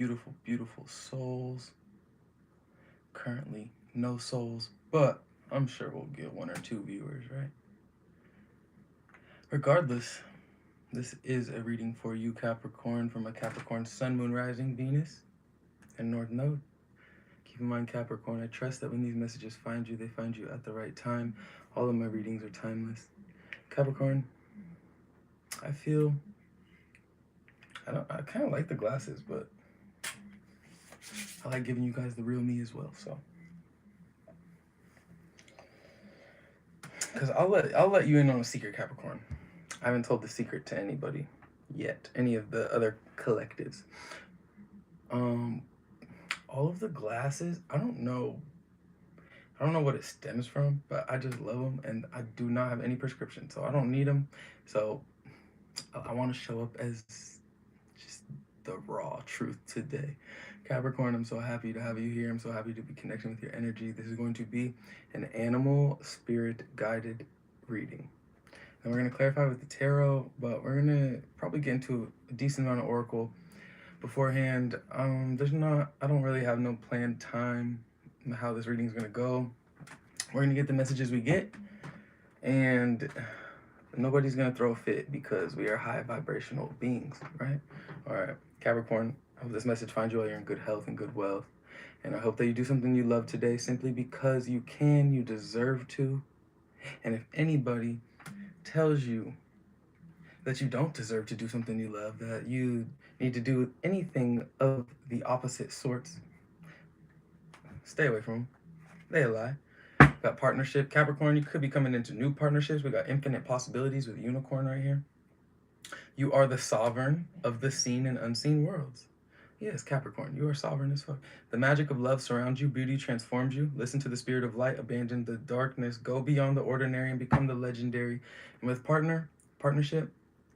beautiful, beautiful souls. Currently, no souls, but I'm sure we'll get one or two viewers, right? Regardless, this is a reading for you, Capricorn, from a Capricorn Sun, Moon, Rising, Venus, and North Node. Keep in mind, Capricorn, I trust that when these messages find you, they find you at the right time. All of my readings are timeless. Capricorn, I feel I kind of like the glasses, but I like giving you guys the real me as well. So, because I'll let you in on a secret, Capricorn. I haven't told the secret to anybody yet, any of the other collectives. Um, all of the glasses, I don't know what it stems from, but I just love them, and I do not have any prescription, so I don't need them. So I want to show up as just the raw truth today. Capricorn, I'm so happy to have you here. I'm so happy to be connecting with your energy. This is going to be an animal spirit guided reading. And we're going to clarify with the tarot, but we're going to probably get into a decent amount of oracle beforehand. I don't really have no planned time how this reading is going to go. We're going to get the messages we get, and nobody's going to throw a fit because we are high vibrational beings, right? All right, Capricorn, I hope this message finds you while you're in good health and good wealth. And I hope that you do something you love today simply because you can, you deserve to. And if anybody tells you that you don't deserve to do something you love, that you need to do anything of the opposite sorts, stay away from them. They lie. Got partnership. Capricorn, you could be coming into new partnerships. We got infinite possibilities with Unicorn right here. You are the sovereign of the seen and unseen worlds. Yes, Capricorn, you are sovereign as fuck. The magic of love surrounds you, beauty transforms you. Listen to the spirit of light, abandon the darkness, go beyond the ordinary and become the legendary. And with partnership,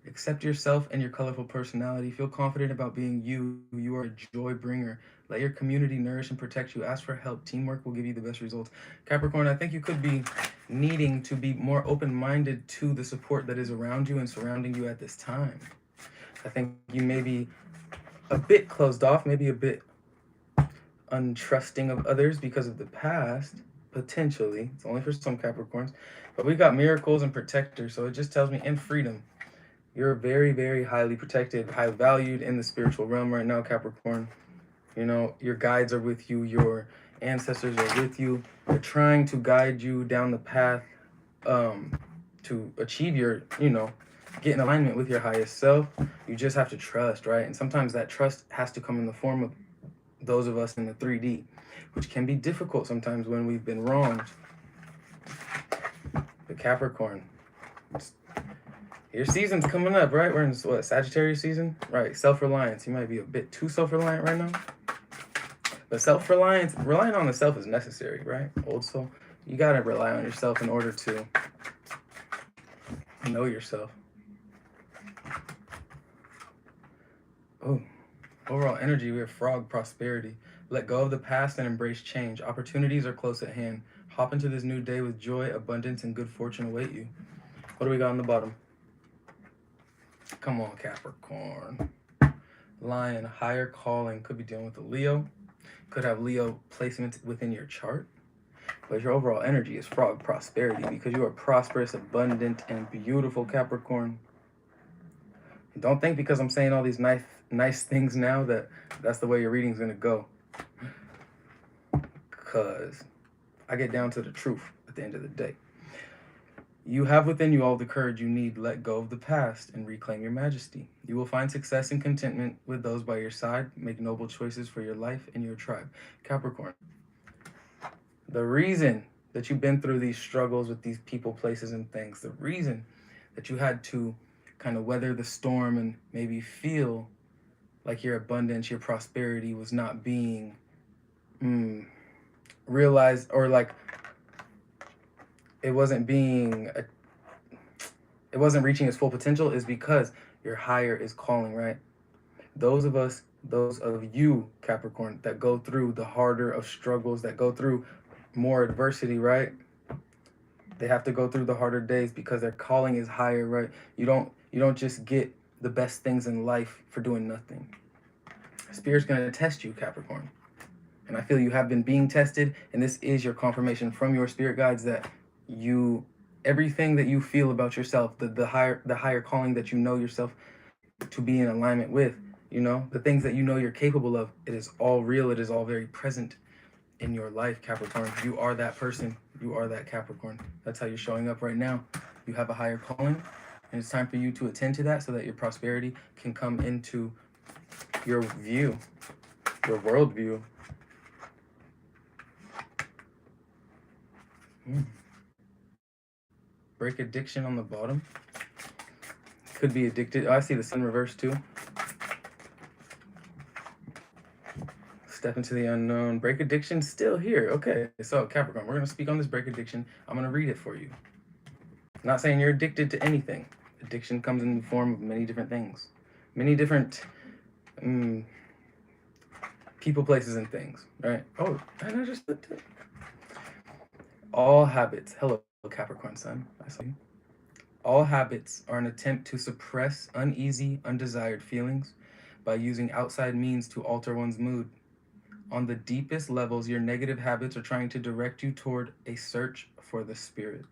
accept yourself and your colorful personality. Feel confident about being you. You are a joy bringer. Let your community nourish and protect you. Ask for help. Teamwork will give you the best results. Capricorn, I think you could be needing to be more open-minded to the support that is around you and surrounding you at this time. I think you may be a bit closed off, maybe a bit untrusting of others because of the past, potentially. It's only for some Capricorns. But we got miracles and protectors, so it just tells me in freedom. You're very, very highly protected, high valued in the spiritual realm right now, Capricorn. You know, your guides are with you, your ancestors are with you. They're trying to guide you down the path to achieve your, get in alignment with your highest self. You just have to trust, right? And sometimes that trust has to come in the form of those of us in the 3D, which can be difficult sometimes when we've been wronged. The Capricorn, your season's coming up, right? We're in what, Sagittarius season? Right, self-reliance. You might be a bit too self-reliant right now. But self-reliance, relying on the self is necessary, right? Old soul. You gotta rely on yourself in order to know yourself. Oh, overall energy, we have frog prosperity. Let go of the past and embrace change. Opportunities are close at hand. Hop into this new day with joy, abundance, and good fortune await you. What do we got on the bottom? Come on, Capricorn. Lion, higher calling. Could be dealing with a Leo. Could have Leo placement within your chart. But your overall energy is frog prosperity because you are prosperous, abundant, and beautiful, Capricorn. And don't think because I'm saying all these nice things now that that's the way your reading's gonna go. Because I get down to the truth at the end of the day. You have within you all the courage you need. Let go of the past and reclaim your majesty. You will find success and contentment with those by your side. Make noble choices for your life and your tribe. Capricorn, the reason that you've been through these struggles with these people, places, and things, the reason that you had to kind of weather the storm and maybe feel like your abundance, your prosperity was not being realized, or like it wasn't reaching its full potential, is because your higher is calling, right? Those of you, Capricorn, that go through the harder of struggles, that go through more adversity, right? They have to go through the harder days because their calling is higher, right? You don't just get the best things in life for doing nothing. Spirit's going to test you, Capricorn. And I feel you have been being tested, and this is your confirmation from your spirit guides that you, everything that you feel about yourself, the higher calling that you know yourself to be in alignment with, the things that you know you're capable of, it is all real. It is all very present in your life, Capricorn. You are that person. You are that Capricorn. That's how you're showing up right now. You have a higher calling, and it's time for you to attend to that so that your prosperity can come into your view, your worldview. Break addiction on the bottom. Could be addicted. Oh, I see the sun reverse too. Step into the unknown. Break addiction still here. Okay, so Capricorn, we're going to speak on this break addiction. I'm going to read it for you. I'm not saying you're addicted to anything. Addiction comes in the form of many different things, many different people, places, and things, right? Oh, and I just looked at all habits. Hello, Capricorn sun. I saw you. All habits are an attempt to suppress uneasy, undesired feelings by using outside means to alter one's mood. On the deepest levels, your negative habits are trying to direct you toward a search for the spirit.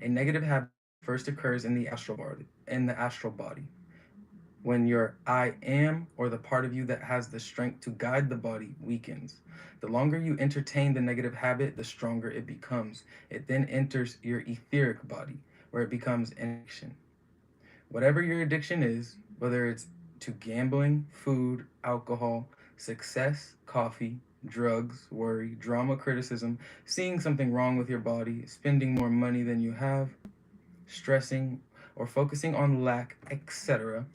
A negative habit first occurs in the astral body, when your I am, or the part of you that has the strength to guide the body, weakens. The longer you entertain the negative habit, the stronger it becomes. It then enters your etheric body, where it becomes an addiction. Whatever your addiction is, whether it's to gambling, food, alcohol, success, coffee, drugs, worry, drama, criticism, seeing something wrong with your body, spending more money than you have, stressing, or focusing on lack, etc.,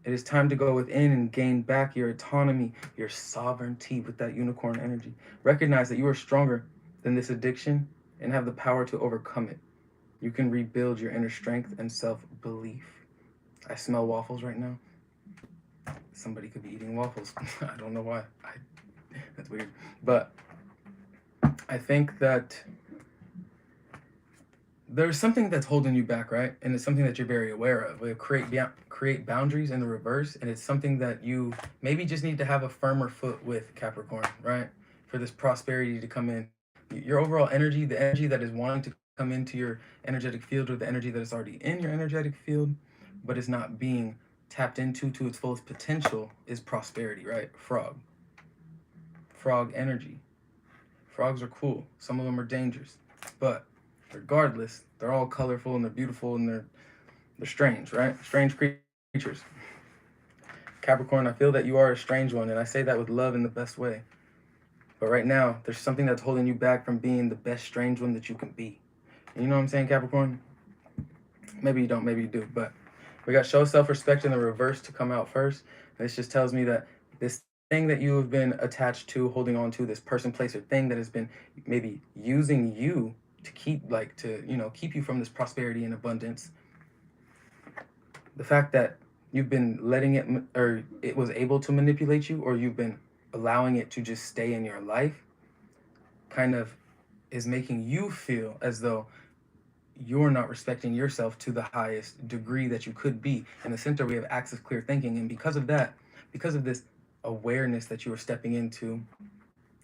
it is time to go within and gain back your autonomy, your sovereignty with that unicorn energy. Recognize that you are stronger than this addiction and have the power to overcome it. You can rebuild your inner strength and self-belief. I smell waffles right now. Somebody could be eating waffles. I don't know why. That's weird. But I think that there's something that's holding you back, right? And it's something that you're very aware of. We create boundaries in the reverse, and it's something that you maybe just need to have a firmer foot with, Capricorn, right? For this prosperity to come in. Your overall energy, the energy that is wanting to come into your energetic field, or the energy that is already in your energetic field, but is not being tapped into to its fullest potential, is prosperity, right? Frog energy. Frogs are cool. Some of them are dangerous, but regardless, they're all colorful and they're beautiful and they're strange, right? Strange creatures. Capricorn, I feel that you are a strange one, and I say that with love in the best way. But right now, there's something that's holding you back from being the best strange one that you can be. And you know what I'm saying, Capricorn? Maybe you don't, maybe you do, but we got show self-respect in the reverse to come out first. This just tells me that this thing that you have been attached to, holding on to, this person, place, or thing that has been maybe using you to keep keep you from this prosperity and abundance. The fact that you've been letting it, or it was able to manipulate you, or you've been allowing it to just stay in your life, kind of is making you feel as though you're not respecting yourself to the highest degree that you could be. In the center, we have access clear thinking, and because of that, because of this awareness that you are stepping into,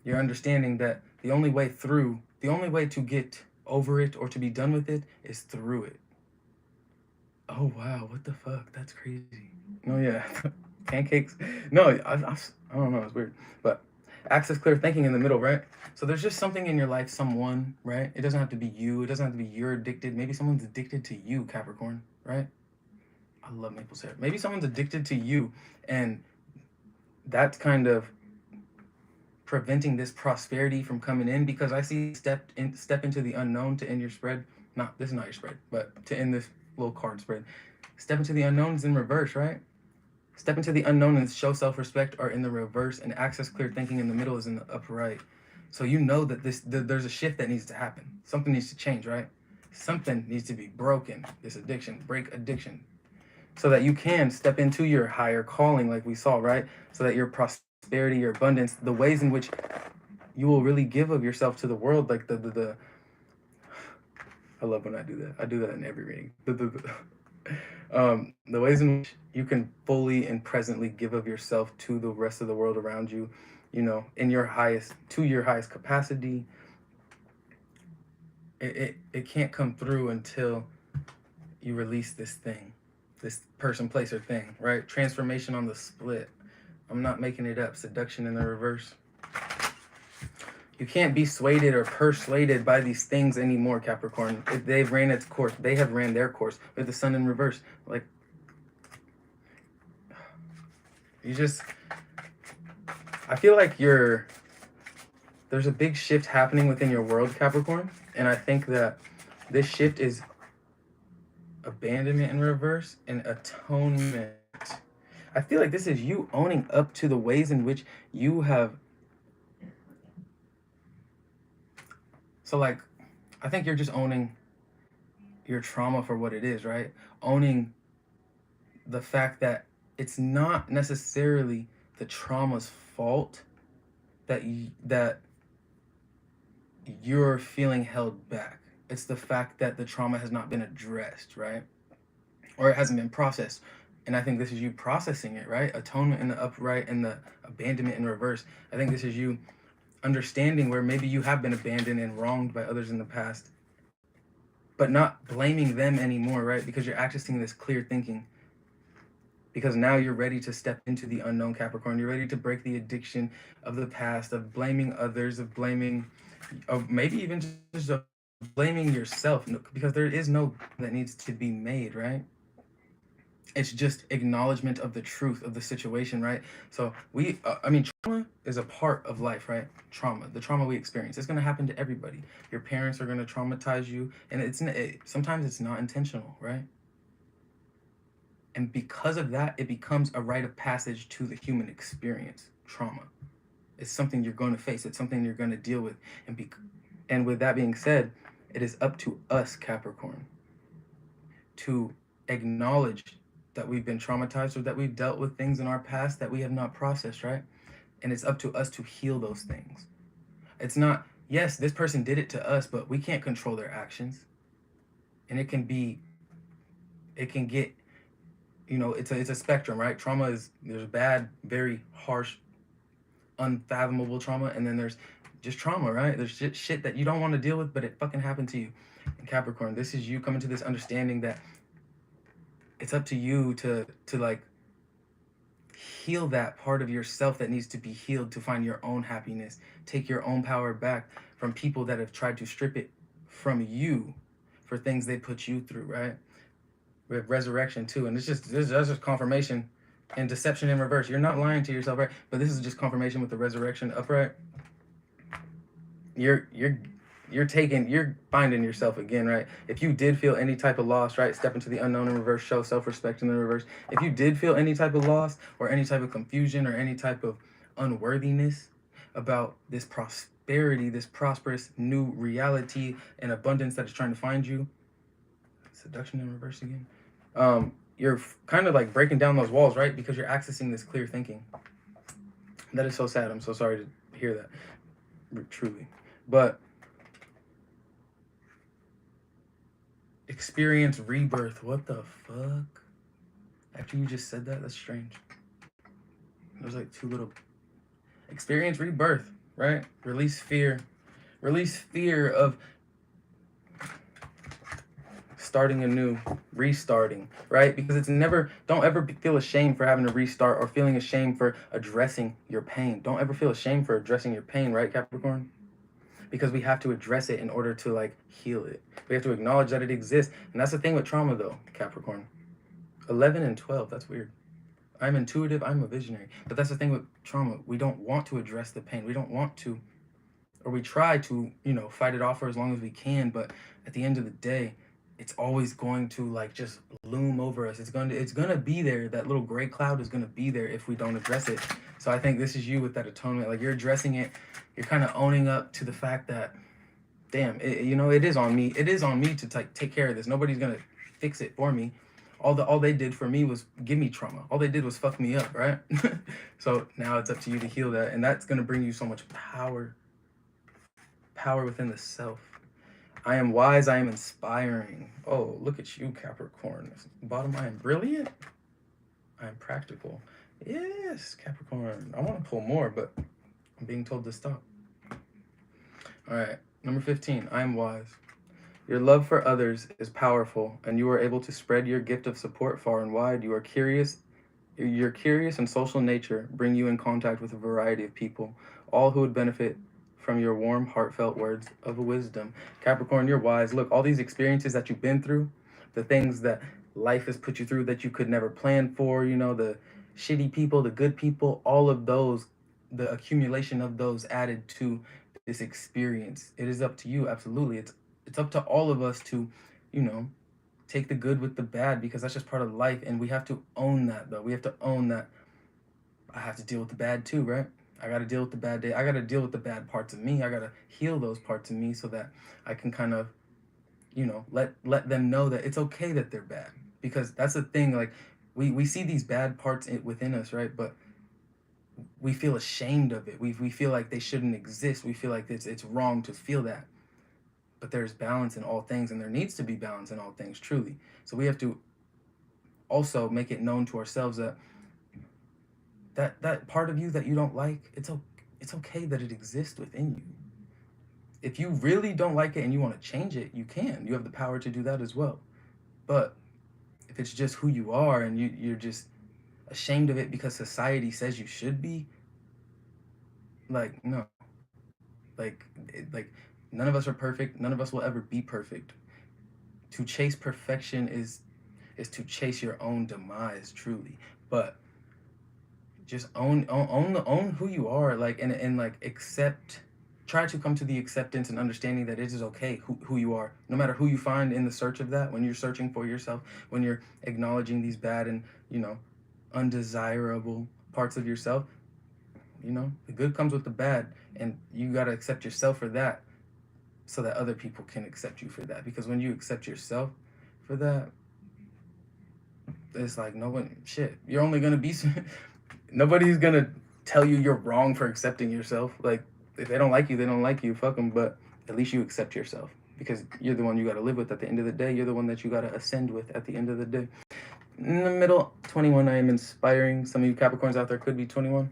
you're understanding that the only way to get over it or to be done with it is through it. Oh wow, what the fuck? That's crazy. Oh yeah, pancakes. No, I don't know. It's weird, but access clear thinking in the middle, right? So there's just something in your life, someone, right? It doesn't have to be you. It doesn't have to be you're addicted. Maybe someone's addicted to you, Capricorn, right? I love maple syrup. Maybe someone's addicted to you, and that's kind of preventing this prosperity from coming in, because I see step into the unknown to end your spread. Not this is not your spread, but to end this little card spread. Step into the unknown is in reverse, right? Step into the unknown and show self-respect are in the reverse, and access clear thinking in the middle is in the upright. So you know that there's a shift that needs to happen. Something needs to change, right? Something needs to be broken. This addiction, break addiction, so that you can step into your higher calling, like we saw, right? So that your prosperity, your abundance, the ways in which you will really give of yourself to the world, like the I love when I do that. I do that in every reading. The ways in which you can fully and presently give of yourself to the rest of the world around you, in your highest, to your highest capacity, it can't come through until you release this thing, this person, place, or thing, right? Transformation on the split. I'm not making it up. Seduction in the reverse. You can't be swayed or persuaded by these things anymore, Capricorn. They've ran its course. They have ran their course with the sun in reverse. Like, you just, I feel like there's a big shift happening within your world, Capricorn. And I think that this shift is abandonment in reverse and atonement. I feel like this is you owning up to the ways in which you have. So, like, I think you're just owning your trauma for what it is, right? Owning the fact that it's not necessarily the trauma's fault that you're feeling held back. It's the fact that the trauma has not been addressed, right? Or it hasn't been processed. And I think this is you processing it, right? Atonement in the upright and the abandonment in reverse. I think this is you understanding where maybe you have been abandoned and wronged by others in the past, but not blaming them anymore, right? Because you're accessing this clear thinking. Because now you're ready to step into the unknown, Capricorn. You're ready to break the addiction of the past, of blaming others, of maybe even just of blaming yourself, because there is no that needs to be made, right? It's just acknowledgement of the truth of the situation, right? So trauma is a part of life, right? Trauma, the trauma we experience, it's going to happen to everybody. Your parents are going to traumatize you, and sometimes it's not intentional, right? And because of that, it becomes a rite of passage to the human experience. Trauma. It's something you're going to face. It's something you're going to deal with. And with that being said, it is up to us, Capricorn, to acknowledge that we've been traumatized or that we've dealt with things in our past that we have not processed, right? And it's up to us to heal those things. It's not, yes, this person did it to us, but we can't control their actions. And it can get, it's a spectrum, right? There's bad, very harsh, unfathomable trauma, and then there's just trauma, right? There's shit that you don't want to deal with, but it fucking happened to you. And Capricorn, this is you coming to this understanding that it's up to you to like heal that part of yourself that needs to be healed, to find your own happiness, take your own power back from people that have tried to strip it from you for things they put you through, right? We have resurrection too, and that's just confirmation and deception in reverse. You're not lying to yourself, right? But this is just confirmation with the resurrection upright. You're finding yourself again, right? If you did feel any type of loss, right, step into the unknown in reverse, show self-respect in the reverse. If you did feel any type of loss or any type of confusion or any type of unworthiness about this prosperity, this prosperous new reality and abundance that is trying to find you, seduction in reverse again. You're kind of like breaking down those walls, right? Because you're accessing this clear thinking. That is so sad. I'm so sorry to hear that, truly. But experience rebirth. What the fuck? After you just said that, that's strange. There's like two little. Experience rebirth, right? Release fear. Release fear of starting anew, restarting, right? Because don't ever feel ashamed for having to restart or feeling ashamed for addressing your pain. Don't ever feel ashamed for addressing your pain, right, Capricorn? Because we have to address it in order to like heal it. We have to acknowledge that it exists. And that's the thing with trauma though, Capricorn. 11 and 12, that's weird. I'm intuitive, I'm a visionary. But that's the thing with trauma. We don't want to address the pain. We don't want to, or we try to, fight it off for as long as we can. But at the end of the day, it's always going to like just loom over us. It's gonna be there. That little gray cloud is gonna be there if we don't address it. So I think this is you with that atonement. Like you're addressing it. You're kind of owning up to the fact that, damn, it is on me. It is on me to take care of this. Nobody's gonna fix it for me. All they did for me was give me trauma. All they did was fuck me up, right? So now it's up to you to heal that, and that's gonna bring you so much power within the self. I am wise, I am inspiring. Oh, look at you, Capricorn. Bottom, I am brilliant, I am practical. Yes, Capricorn. I want to pull more, but I'm being told to stop. All right, number 15, I am wise. Your love for others is powerful, and you are able to spread your gift of support far and wide. You are curious. Your curious and social nature bring you in contact with a variety of people, all who would benefit from your warm, heartfelt words of wisdom. Capricorn, you're wise. Look, all these experiences that you've been through, the things that life has put you through that you could never plan for, the shitty people, the good people, all of those, the accumulation of those added to this experience. It is up to you, absolutely. It's up to all of us to, you know, take the good with the bad, because that's just part of life, and we have to own that. Though we have to own that I have to deal with the bad too, right? I got to deal with the bad day. I got to deal with the bad parts of me. I got to heal those parts of me so that I can kind of, let them know that it's okay that they're bad, because that's the thing. Like, we see these bad parts within us, right? But we feel ashamed of it. We feel like they shouldn't exist. We feel like it's wrong to feel that. But there's balance in all things, and there needs to be balance in all things, truly. So we have to also make it known to ourselves that that part of you that you don't like, it's okay that it exists within you. If you really don't like it and you want to change it, you can. You have the power to do that as well. But if it's just who you are, and you're just ashamed of it because society says you should be, like, no. Like, none of us are perfect. None of us will ever be perfect. To chase perfection is to chase your own demise, truly. But just own who you are, like, and like, accept, try to come to the acceptance and understanding that it is okay who you are, no matter who you find in the search of that. When you're searching for yourself, when you're acknowledging these bad and, undesirable parts of yourself, the good comes with the bad, and you got to accept yourself for that, so that other people can accept you for that. Because when you accept yourself for that, it's like, no one, shit, you're only gonna be nobody's gonna tell you you're wrong for accepting yourself. Like, if they don't like you, they don't like you, fuck them. But at least you accept yourself, because you're the one you got to live with at the end of the day. You're the one that you got to ascend with at the end of the day. In the middle, 21, I am inspiring. Some of you Capricorns out there could be 21.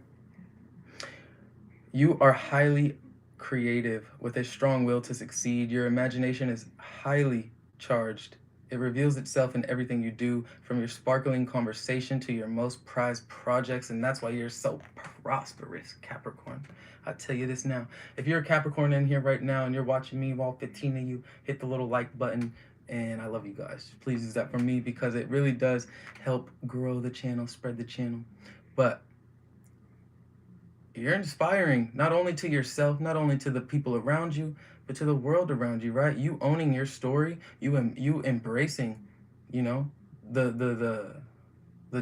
You are highly creative with a strong will to succeed. Your imagination is highly charged. It reveals itself in everything you do, from your sparkling conversation to your most prized projects, and that's why you're so prosperous, Capricorn. I'll tell you this now. If you're a Capricorn in here right now and you're watching me, all 15 of you, hit the little like button, and I love you guys. Please use that for me, because it really does help grow the channel, spread the channel. But you're inspiring, not only to yourself, not only to the people around you, but to the world around you, right? You owning your story, you embracing, you know, the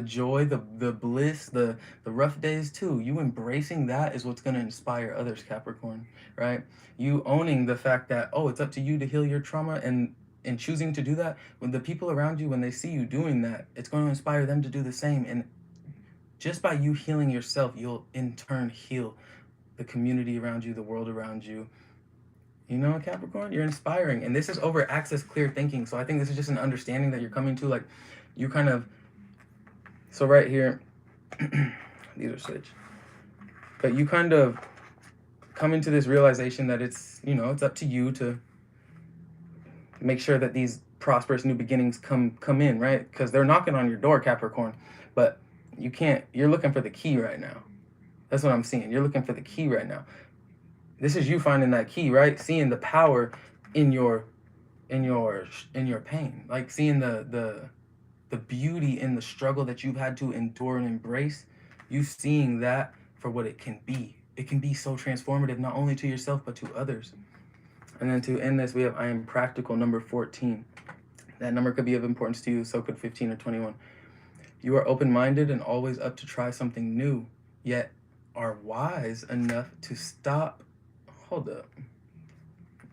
joy, the bliss, the rough days too. You embracing that is what's going to inspire others, Capricorn, right? You owning the fact that, oh, it's up to you to heal your trauma, and choosing to do that, when the people around you, when they see you doing that, it's going to inspire them to do the same. And just by you healing yourself, you'll in turn heal the community around you, the world around you. Capricorn, you're inspiring. And this is over access clear thinking. So I think this is just an understanding that you're coming to. Like, you kind of, so right here, these are switched. But you kind of come into this realization that it's up to you to make sure that these prosperous new beginnings come in, right? Because they're knocking on your door, Capricorn. But you're looking for the key right now. That's what I'm seeing. You're looking for the key right now. This is you finding that key, right? Seeing the power in your pain. Like, seeing the beauty in the struggle that you've had to endure and embrace. You seeing that for what it can be. It can be so transformative, not only to yourself, but to others. And then to end this, we have I am practical, number 14. That number could be of importance to you, so could 15 or 21. You are open-minded and always up to try something new, yet are wise enough to stop. Hold up.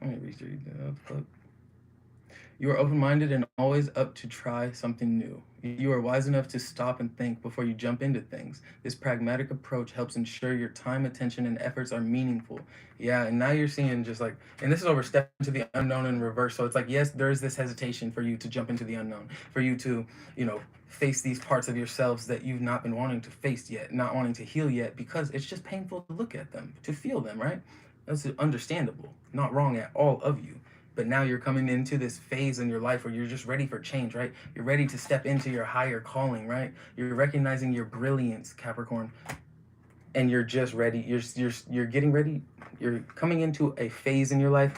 Let me read that. You are open-minded and always up to try something new. You are wise enough to stop and think before you jump into things. This pragmatic approach helps ensure your time, attention, and efforts are meaningful. Yeah, and now you're seeing just like, and this is over step into the unknown in reverse. So it's like, yes, there is this hesitation for you to jump into the unknown, for you to, face these parts of yourselves that you've not been wanting to face yet, not wanting to heal yet, because it's just painful to look at them, to feel them, right? That's understandable, not wrong at all of you. But now you're coming into this phase in your life where you're just ready for change, right? You're ready to step into your higher calling, right? You're recognizing your brilliance, Capricorn, and you're just ready. You're getting ready. You're coming into a phase in your life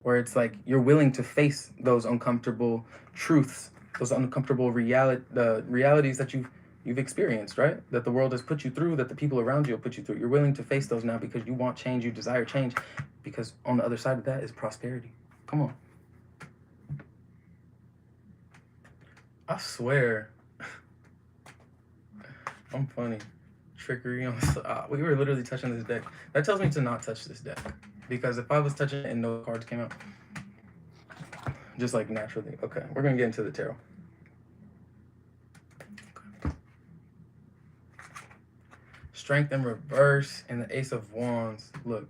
where it's like you're willing to face those uncomfortable truths, those uncomfortable realities that you've experienced, right? That the world has put you through, that the people around you have put you through. You're willing to face those now because you want change, you desire change, because on the other side of that is prosperity. Come on. I swear. I'm funny. Trickery. We were literally touching this deck. That tells me to not touch this deck. Because if I was touching it and no cards came out, just like naturally. Okay, we're going to get into the tarot. Strength in reverse and the Ace of Wands. Look,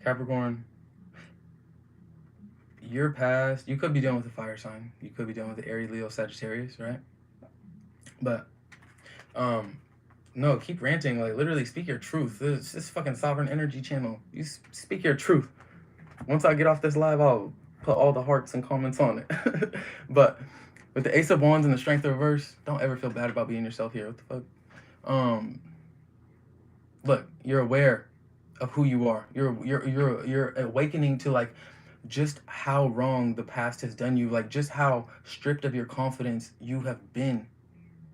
Capricorn, your past, you could be dealing with a fire sign. You could be dealing with the Aries, Leo, Sagittarius, right? But, no, keep ranting. Like, literally speak your truth. This is fucking sovereign energy channel. You speak your truth. Once I get off this live, I'll put all the hearts and comments on it. But with the Ace of Wands and the Strength of Reverse, don't ever feel bad about being yourself here. What the fuck? Look, you're aware of who you are. You're awakening to like just how wrong the past has done you, like just how stripped of your confidence you have been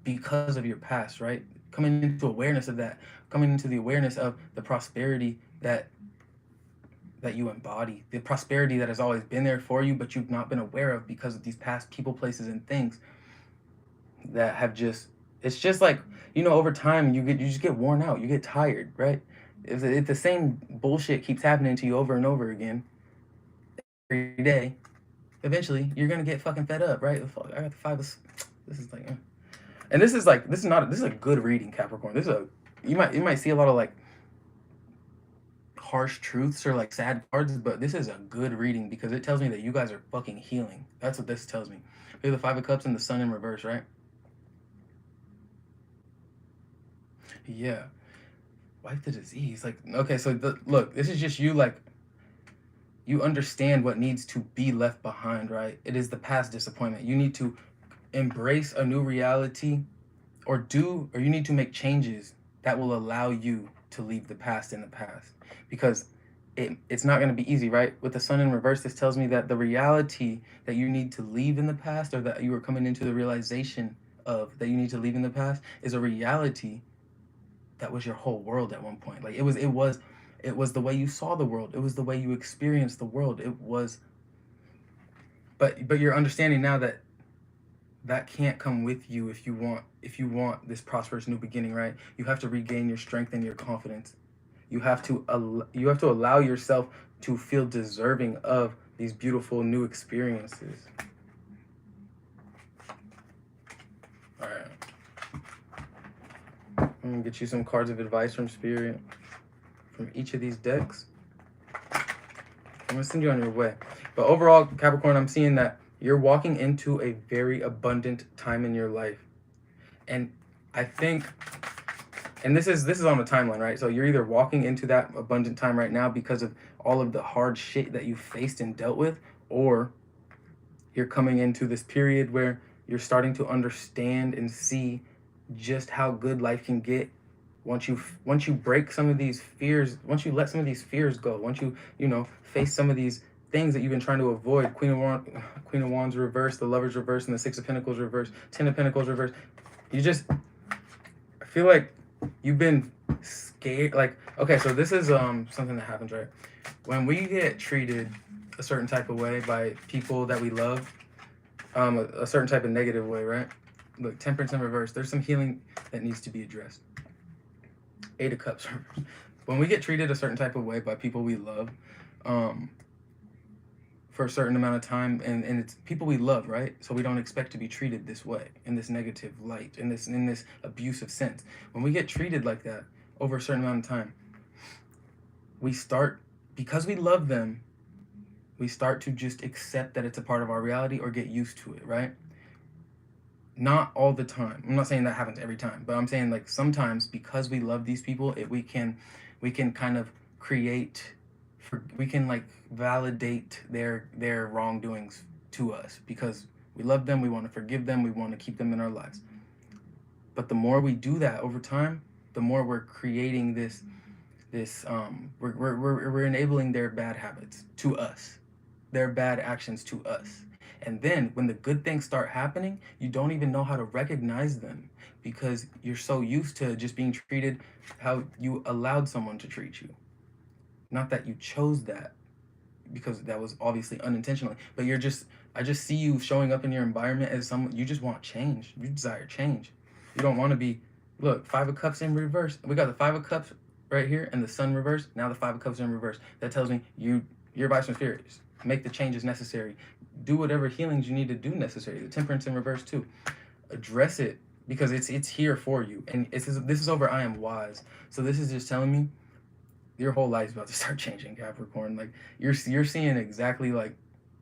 because of your past, right? Coming into awareness of that, coming into the awareness of the prosperity that you embody, the prosperity that has always been there for you, but you've not been aware of because of these past people, places, and things that have just, it's just like, over time you just get worn out, you get tired, right? If the same bullshit keeps happening to you over and over again every day, eventually you're gonna get fucking fed up, right? I got the five of, this is like, and this is a good reading, Capricorn. You might see a lot of like harsh truths or like sad cards, but this is a good reading because it tells me that you guys are fucking healing. That's what this tells me. We have the Five of Cups and the Sun in reverse, right? Yeah. Wipe the disease. Like, okay, so look, this is just you, like, you understand what needs to be left behind, right? It is the past disappointment. You need to embrace a new reality or you need to make changes that will allow you to leave the past in the past, because it's not going to be easy, right? With the Sun in reverse, this tells me that the reality that you need to leave in the past, or that you are coming into the realization of that you need to leave in the past, is a reality that was your whole world at one point. Like, it was the way you saw the world, it was the way you experienced the world, it was, but you're understanding now that can't come with you if you want this prosperous new beginning, right? You have to regain your strength and your confidence. You have to allow yourself to feel deserving of these beautiful new experiences. All right, I'm gonna get you some cards of advice from Spirit from each of these decks. I'm gonna send you on your way. But overall, Capricorn, I'm seeing that you're walking into a very abundant time in your life. And I think, and this is on the timeline, right? So you're either walking into that abundant time right now because of all of the hard shit that you faced and dealt with, or you're coming into this period where you're starting to understand and see just how good life can get once you break some of these fears, once you let some of these fears go, once you face some of these things that you've been trying to avoid. Queen of Wands reverse, the Lovers reverse, and the Six of Pentacles reverse, Ten of Pentacles reverse. I feel like you've been scared. Like, okay, so this is something that happens, right? When we get treated a certain type of way by people that we love, a certain type of negative way, right? Look, Temperance in reverse. There's some healing that needs to be addressed. Eight of Cups reverse. When we get treated a certain type of way by people we love, for a certain amount of time, and it's people we love, right? So we don't expect to be treated this way, in this negative light, in this abusive sense. When we get treated like that over a certain amount of time, we start, because we love them, we start to just accept that it's a part of our reality or get used to it, right? Not all the time. I'm not saying that happens every time, but I'm saying like sometimes because we love these people, we can kind of create, we can like validate their wrongdoings to us because we love them, we want to forgive them, we want to keep them in our lives. But the more we do that over time, the more we're creating we're enabling their bad habits to us, their bad actions to us. And then when the good things start happening, you don't even know how to recognize them because you're so used to just being treated how you allowed someone to treat you. Not that you chose that, because that was obviously unintentionally, but I just see you showing up in your environment as someone, you just want change. You desire change. You don't want to be, look, Five of Cups in reverse. We got the Five of Cups right here and the Sun reverse. Now the Five of Cups in reverse. That tells me you're vibes from spirits. Make the changes necessary. Do whatever healings you need to do necessary. The Temperance in reverse too. Address it because it's here for you. And this is over I am wise. So this is just telling me your whole life's about to start changing, Capricorn. Like you're seeing exactly like,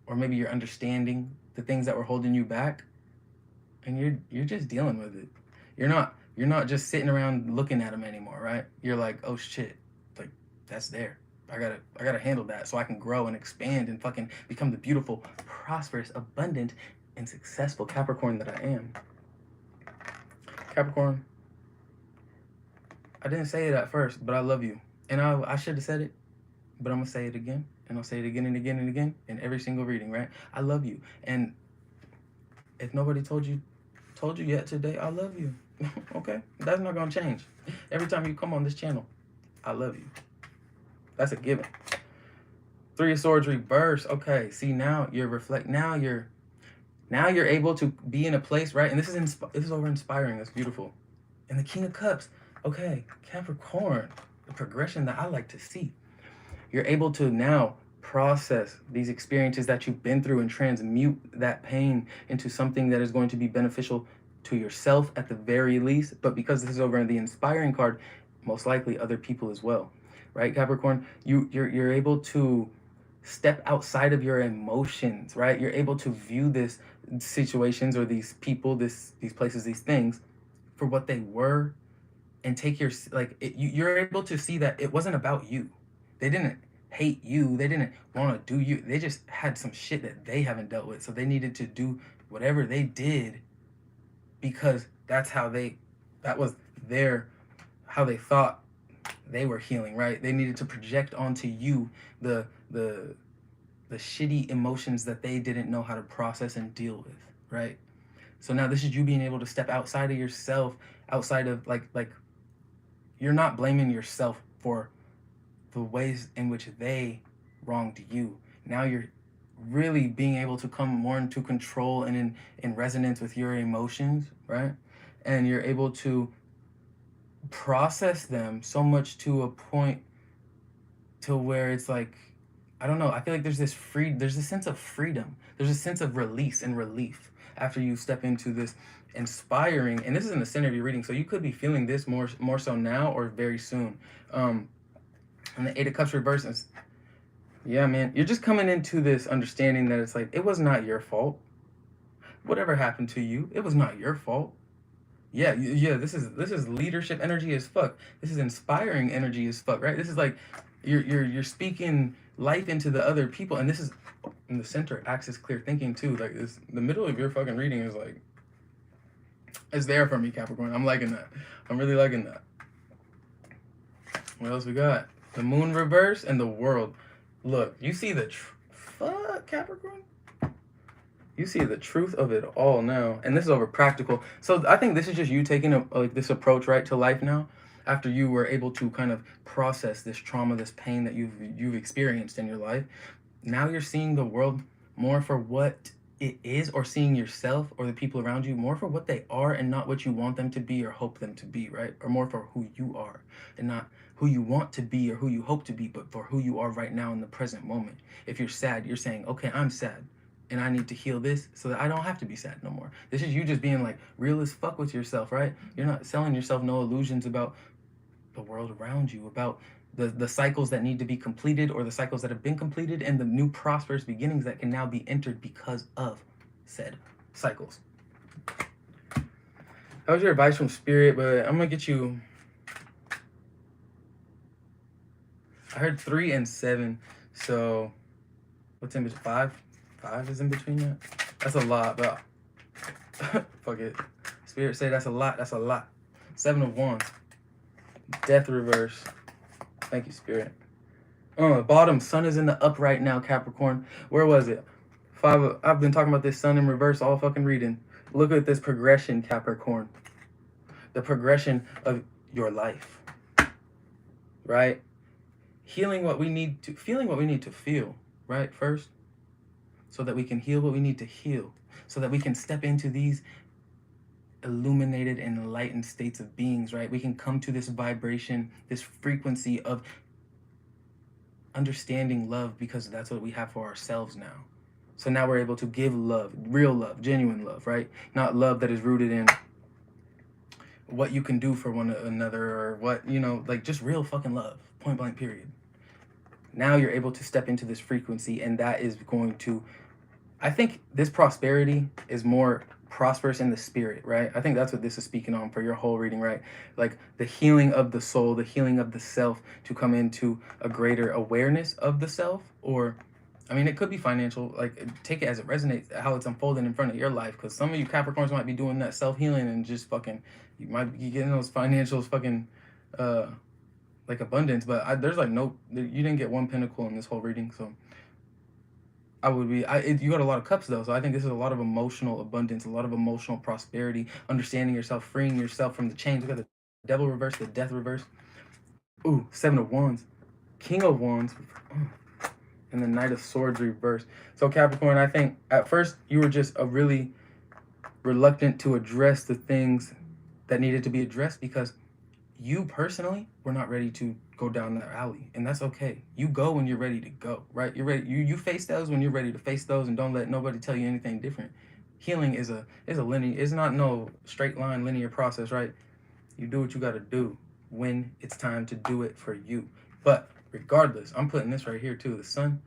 or maybe you're understanding the things that were holding you back, and you're just dealing with it. You're not just sitting around looking at them anymore, right? You're like, oh shit, like that's there. I gotta handle that so I can grow and expand and fucking become the beautiful, prosperous, abundant, and successful Capricorn that I am. Capricorn, I didn't say it at first, but I love you. And I should have said it, but I'm going to say it again. And I'll say it again and again and again in every single reading, right? I love you. And if nobody told you yet today, I love you. Okay? That's not going to change. Every time you come on this channel, I love you. That's a given. Three of Swords reverse. Okay. See, now now you're able to be in a place, right? And this is over inspiring. That's beautiful. And the King of Cups. Okay, Capricorn, the progression that I like to see. You're able to now process these experiences that you've been through and transmute that pain into something that is going to be beneficial to yourself at the very least. But because this is over in the inspiring card, most likely other people as well, right? Capricorn, you're able to step outside of your emotions, right? You're able to view this situations or these people, these places, these things for what they were, and take your you're able to see that it wasn't about you. They didn't hate you. They didn't want to do you. They just had some shit that they haven't dealt with, so they needed to do whatever they did because that was how they thought they were healing, right? They needed to project onto you the shitty emotions that they didn't know how to process and deal with, right? So now this is you being able to step outside of yourself, outside of like you're not blaming yourself for the ways in which they wronged you. Now you're really being able to come more into control and in resonance with your emotions, right? And you're able to process them so much to a point to where it's like, I don't know, I feel like there's this sense of freedom. There's a sense of release and relief after you step into this inspiring, and this is in the center of your reading, so you could be feeling this more so now or very soon. And the Eight of Cups reverse is, yeah, man, you're just coming into this understanding that it's like, it was not your fault. Whatever happened to you, it was not your fault. Yeah, this is leadership energy as fuck. This is inspiring energy as fuck, right? This is like you're speaking life into the other people, and this is in the center, axis clear thinking too. Like this, the middle of your fucking reading is like, it's there for me, Capricorn. I'm liking that. I'm really liking that. What else we got? The Moon reverse and the World. Look, you see the fuck, Capricorn? You see the truth of it all now. And this is over practical. So I think this is just you taking this approach, right, to life now, after you were able to kind of process this trauma, this pain that you've experienced in your life. Now you're seeing the world more for what it is, or seeing yourself or the people around you more for what they are and not what you want them to be or hope them to be, right? Or more for who you are and not who you want to be or who you hope to be, but for who you are right now in the present moment. If you're sad, you're saying, okay, I'm sad and I need to heal this so that I don't have to be sad no more. This is you just being like real as fuck with yourself, right? You're not selling yourself no illusions about the world around you, about the cycles that need to be completed or the cycles that have been completed and the new prosperous beginnings that can now be entered because of said cycles. That was your advice from Spirit, but I'm gonna get you. I heard 3 and 7, so what's in between? 5? 5 is in between that? That's a lot, but fuck it. Spirit say that's a lot. That's a lot. 7 of Wands. Death reverse. Thank you, Spirit. Bottom. Sun is in the up right now, Capricorn. Where was it? 5. I've been talking about this sun in reverse all fucking reading. Look at this progression, Capricorn. The progression of your life. Right? Feeling what we need to feel, right? First. So that we can heal what we need to heal. So that we can step into these illuminated and enlightened states of beings, right? We can come to this vibration, this frequency of understanding love, because that's what we have for ourselves now. So now we're able to give love, real love, genuine love, right? Not love that is rooted in what you can do for one another or what, like just real fucking love, point blank period. Now you're able to step into this frequency, and that is going to, I think this prosperity is more prosperous in the spirit, right? I think that's what this is speaking on for your whole reading, right? Like the healing of the soul, the healing of the self to come into a greater awareness of the self. Or, I mean, it could be financial, like take it as it resonates, how it's unfolding in front of your life. Because some of you Capricorns might be doing that self-healing and just fucking, you might be getting those financials fucking, like abundance. But there's like no, you didn't get one pentacle in this whole reading, so you got a lot of cups though, so I think this is a lot of emotional abundance, a lot of emotional prosperity, understanding yourself, freeing yourself from the chains. We got the Devil reverse, the Death reverse. Ooh, 7 of Wands, King of Wands, and the Knight of Swords reverse. So Capricorn, I think at first you were just really reluctant to address the things that needed to be addressed because you personally were not ready to go down that alley, and that's okay. You go when you're ready to go, right? You're ready. You face those when you're ready to face those, and don't let nobody tell you anything different. Healing is a linear. It's not no straight line linear process, right? You do what you got to do when it's time to do it for you. But regardless, I'm putting this right here too. The sun,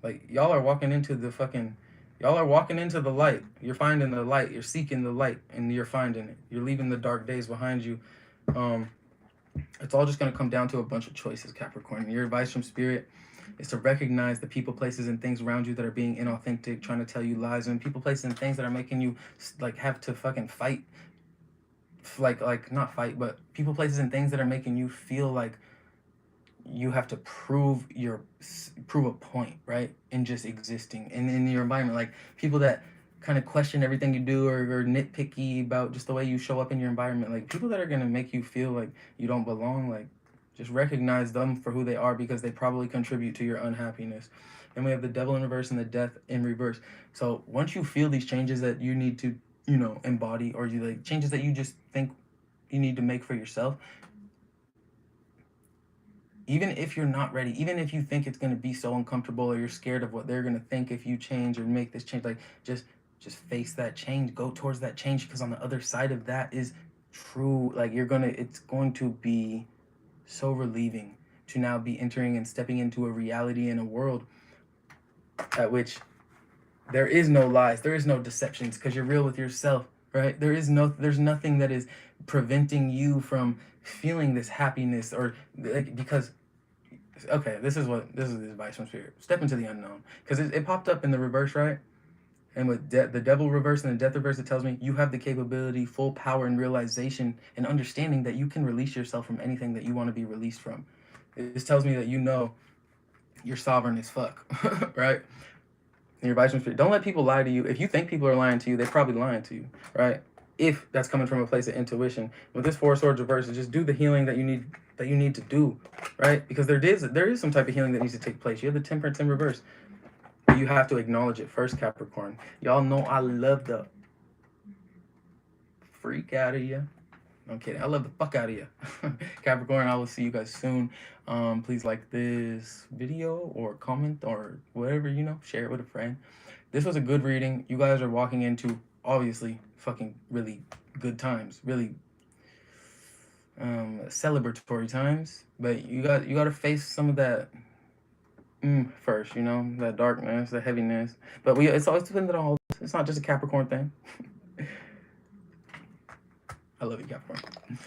like y'all are walking into the fucking. Y'all are walking into the light. You're finding the light. You're seeking the light, and you're finding it. You're leaving the dark days behind you. It's all just going to come down to a bunch of choices, Capricorn. Your advice from Spirit is to recognize the people, places, and things around you that are being inauthentic, trying to tell you lies, and people, places, and things that are making you like have to fucking fight, like not fight, but people, places, and things that are making you feel like you have to prove a point, right? In just existing and in your environment, like people that kind of question everything you do or nitpicky about just the way you show up in your environment, like people that are going to make you feel like you don't belong, like just recognize them for who they are because they probably contribute to your unhappiness. And we have the Devil in reverse and the Death in reverse. So once you feel these changes that you need to embody, or you like changes that you just think you need to make for yourself, even if you're not ready, even if you think it's going to be so uncomfortable or you're scared of what they're going to think if you change or make this change, like just face that change, go towards that change, because on the other side of that is true, like it's going to be so relieving to now be entering and stepping into a reality in a world at which there is no lies, there is no deceptions, because you're real with yourself, right? There's nothing that is preventing you from feeling this happiness, or like, because okay, this is the advice from Spirit. Step into the unknown, because it popped up in the reverse, right? And with the Devil reverse and the Death reverse, it tells me you have the capability, full power, and realization and understanding that you can release yourself from anything that you want to be released from. This tells me that you're sovereign as fuck, right? And your advice from Spirit, don't let people lie to you. If you think people are lying to you, they're probably lying to you, right? If that's coming from a place of intuition. With this 4 Swords reverse, just do the healing that you need to do, right? Because there is some type of healing that needs to take place. You have the Temperance in reverse. You have to acknowledge it first, Capricorn. Y'all know I love the freak out of you. I'm kidding. I love the fuck out of you. Capricorn, I will see you guys soon. Please like this video or comment or whatever, you know, share it with a friend. This was a good reading. You guys are walking into, obviously, fucking really good times. Really celebratory times. But you got to face some of that first, you know, that darkness, the heaviness. But it's always dependent on all this. It's not just a Capricorn thing. I love you, Capricorn.